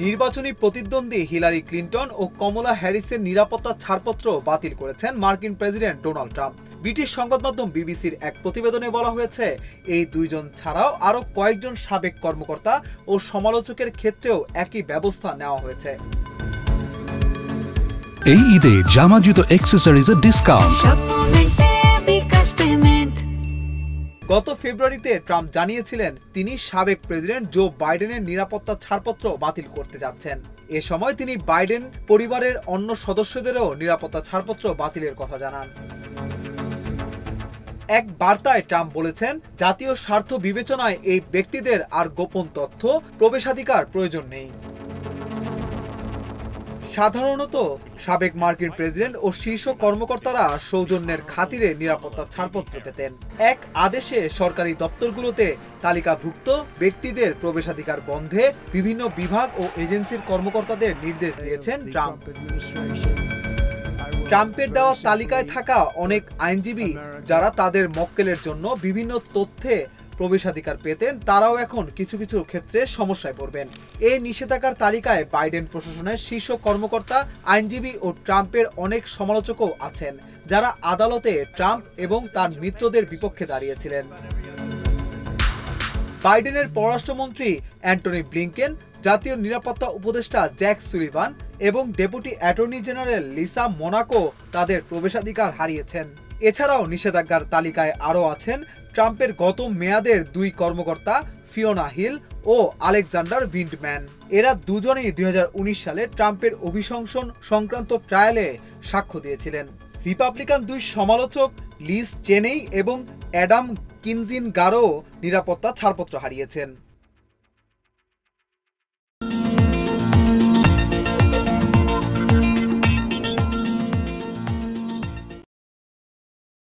নির্বাচনী প্রতিদ্বন্দ্বী Hillary Clinton ও কমলা হ্যারিসের নিরাপত্তা ছাড়পত্র বাতিল করেছেন মার্কিন প্রেসিডেন্ট ডোনাল্ড ট্রাম্প। ব্রিটিশ সংবাদ মাধ্যম বিবিসির এক প্রতিবেদনে বলা হয়েছে, এই দুইজন ছাড়াও আরও কয়েকজন সাবেক কর্মকর্তা ও সমালোচকের ক্ষেত্রেও একই ব্যবস্থা নেওয়া হয়েছে। এই ঈদে জামা জুতো অ্যাকসেসরিজের ডিসকাউন্ট। গত ফেব্রুয়ারিতে ট্রাম্প জানিয়েছিলেন তিনি সাবেক প্রেসিডেন্ট জো বাইডেনের নিরাপত্তা ছাড়পত্র বাতিল করতে যাচ্ছেন। এ সময় তিনি বাইডেন পরিবারের অন্য সদস্যদেরও নিরাপত্তা ছাড়পত্র বাতিলের কথা জানান। এক বার্তায় ট্রাম্প বলেছেন, জাতীয় স্বার্থ বিবেচনায় এই ব্যক্তিদের আর গোপন তথ্য প্রবেশাধিকার প্রয়োজন নেই। সাধারণত সাবেক মার্কিন প্রেসিডেন্ট ও শীর্ষ কর্মকর্তারা সৌজন্যের খাতিরে নিরাপত্তা ছাড়পত্র পেতেন। এক আদেশে সরকারি দপ্তরগুলোতে তালিকাভুক্ত ব্যক্তিদের প্রবেশাধিকার বন্ধে বিভিন্ন বিভাগ ও এজেন্সির কর্মকর্তাদের নির্দেশ দিয়েছেন ট্রাম্প। ট্রাম্পের দেওয়া তালিকায় থাকা অনেক আইনজীবী যারা তাদের মক্কেলের জন্য বিভিন্ন তথ্যে প্রবেশাধিকার পেতেন, তারাও এখন কিছু কিছু ক্ষেত্রে সমস্যায় পড়বেন। এই নিষেধাজ্ঞার তালিকায় বাইডেন প্রশাসনের শীর্ষ কর্মকর্তা, আইনজীবী ও ট্রাম্পের অনেক সমালোচকও আছেন, যারা আদালতে ট্রাম্প এবং তার মিত্রদের বিপক্ষে দাঁড়িয়েছিলেন। বাইডেনের পররাষ্ট্রমন্ত্রী অ্যান্টনি ব্লিংকেন, জাতীয় নিরাপত্তা উপদেষ্টা জ্যাক সুলিভান এবং deputy attorney general Lisa Monaco তাদের প্রবেশাধিকার হারিয়েছেন। এছাড়াও নিষেধাজ্ঞার তালিকায় আরও আছেন ট্রাম্পের গত মেয়াদের দুই কর্মকর্তা ফিওনা হিল ও আলেকজান্ডার ভিন্ডম্যান। এরা দুজনেই 2019 সালে ট্রাম্পের অভিশংসন সংক্রান্ত ট্রায়ালে সাক্ষ্য দিয়েছিলেন। রিপাবলিকান দুই সমালোচক লিজ চেনেই এবং অ্যাডাম কিনজিনগারও নিরাপত্তা ছাড়পত্র হারিয়েছেন।